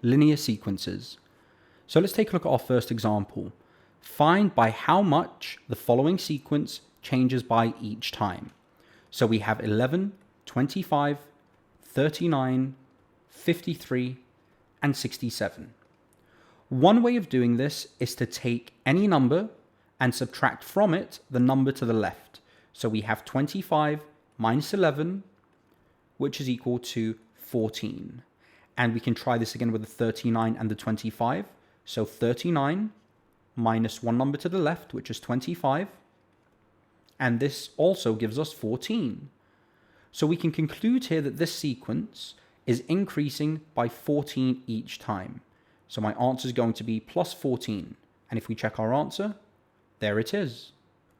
linear sequences. So let's take a look at our first example. Find by how much the following sequence changes by each time. So we have 11, 25, 39, 53, and 67. One way of doing this is to take any number and subtract from it the number to the left. So we have 25 minus 11, which is equal to 14. And we can try this again with the 39 and the 25. So 39 minus one number to the left, which is 25. And this also gives us 14. So we can conclude here that this sequence is increasing by 14 each time. So my answer is going to be plus 14. And if we check our answer, there it is.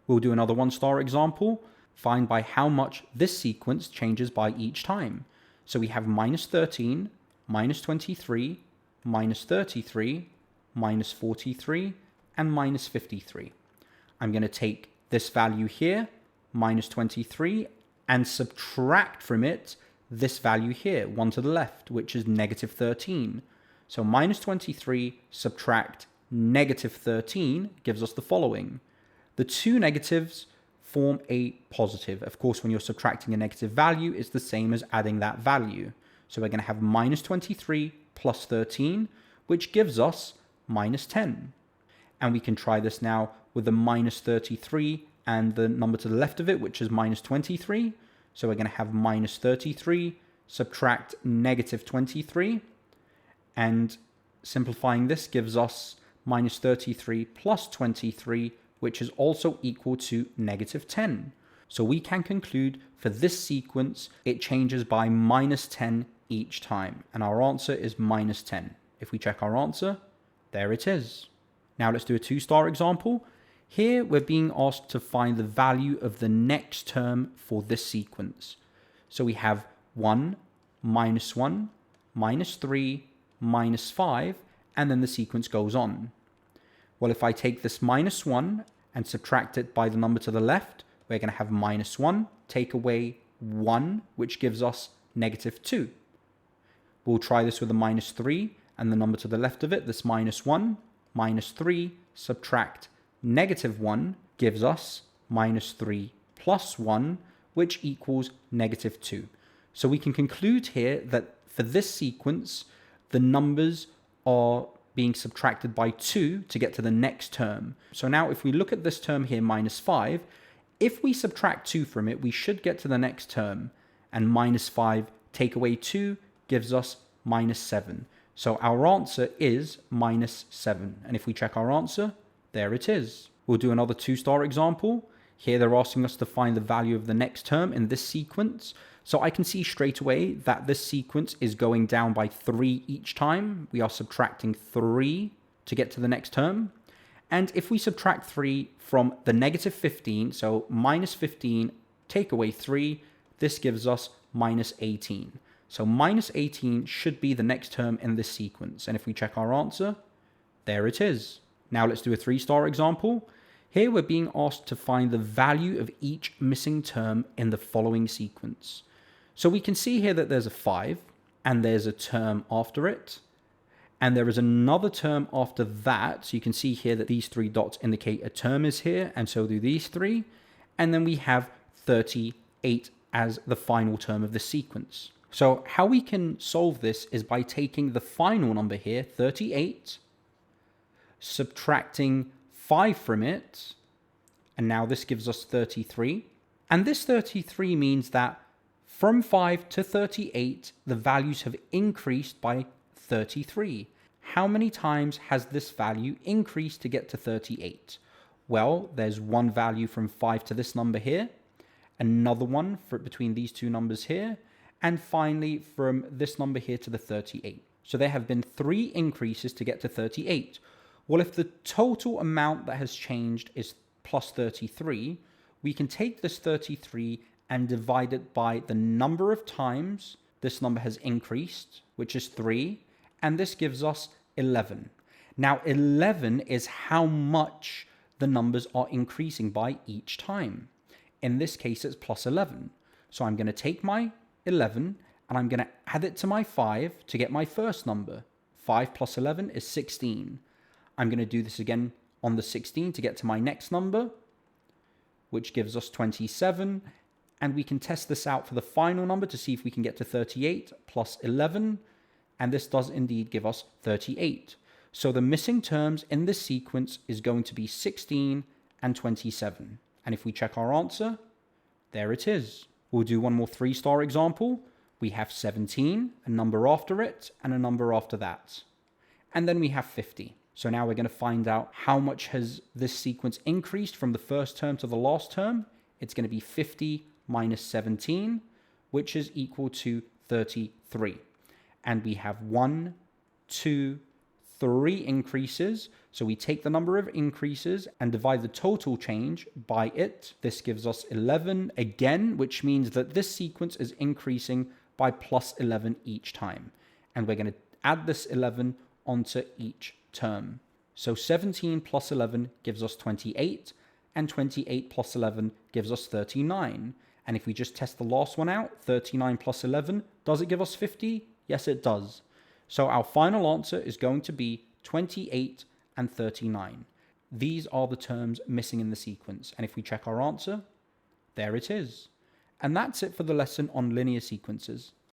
We'll do another one-star example. Find by how much this sequence changes by each time. So we have minus 13, minus 23, minus 33, minus 43, and minus 53. I'm going to take this value here, minus 23, and subtract from it this value here, one to the left, which is negative 13. So minus 23 subtract negative 13 gives us the following. The two negatives form a positive. Of course, when you're subtracting a negative value, it's the same as adding that value. So we're going to have minus 23 plus 13, which gives us minus 10. And we can try this now with the minus 33 and the number to the left of it, which is minus 23. So we're going to have minus 33, subtract negative 23. And simplifying this gives us minus 33 plus 23, which is also equal to negative 10. So we can conclude for this sequence, it changes by minus 10 each time. And our answer is minus 10. If we check our answer, there it is. Now let's do a two-star example. Here we're being asked to find the value of the next term for this sequence. So we have 1, minus 1, minus 3, minus 5, and then the sequence goes on. Well, if I take this minus 1 and subtract it by the number to the left, we're going to have minus 1, take away 1, which gives us negative 2. We'll try this with a minus 3 and the number to the left of it, this minus 1, minus 3, subtract negative 1 gives us minus 3 plus 1, which equals negative 2. So we can conclude here that for this sequence, the numbers are being subtracted by 2 to get to the next term. So now if we look at this term here, minus 5, if we subtract 2 from it, we should get to the next term. And minus 5 take away 2 gives us minus 7. So our answer is minus 7. And if we check our answer, there it is. We'll do another two-star example. Here they're asking us to find the value of the next term in this sequence. So I can see straight away that this sequence is going down by 3 each time. We are subtracting 3 to get to the next term. And if we subtract 3 from the negative 15, so minus 15, take away 3, this gives us minus 18. So minus 18 should be the next term in this sequence. And if we check our answer, there it is. Now let's do a 3-star example. Here we're being asked to find the value of each missing term in the following sequence. So we can see here that there's a 5, and there's a term after it, and there is another term after that. So you can see here that these 3 dots indicate a term is here, and so do these 3. And then we have 38 as the final term of the sequence. So how we can solve this is by taking the final number here, 38, subtracting 5 from it, and now this gives us 33. And this 33 means that from 5 to 38, the values have increased by 33. How many times has this value increased to get to 38? Well, there's one value from 5 to this number here, another one for between these two numbers here, and finally from this number here to the 38. So there have been 3 increases to get to 38. Well, if the total amount that has changed is plus 33, we can take this 33 and divide it by the number of times this number has increased, which is 3, and this gives us 11. Now, 11 is how much the numbers are increasing by each time. In this case, it's plus 11. So I'm going to take my 11 and I'm going to add it to my 5 to get my first number, 5 plus 11 is 16. I'm going to do this again on the 16 to get to my next number, which gives us 27. And we can test this out for the final number to see if we can get to 38 plus 11. And this does indeed give us 38. So the missing terms in this sequence is going to be 16 and 27. And if we check our answer, there it is. We'll do one more 3-star example. We have 17, a number after it, and a number after that. And then we have 50. So now we're going to find out how much has this sequence increased from the first term to the last term. It's going to be 50 minus 17, which is equal to 33. And we have 1, 2, 3 increases. So we take the number of increases and divide the total change by it. This gives us 11 again, which means that this sequence is increasing by plus 11 each time. And we're going to add this 11 onto each term. So 17 plus 11 gives us 28, and 28 plus 11 gives us 39. And if we just test the last one out, 39 plus 11, does it give us 50? Yes, it does. So our final answer is going to be 28 and 39. These are the terms missing in the sequence. And if we check our answer, there it is. And that's it for the lesson on linear sequences.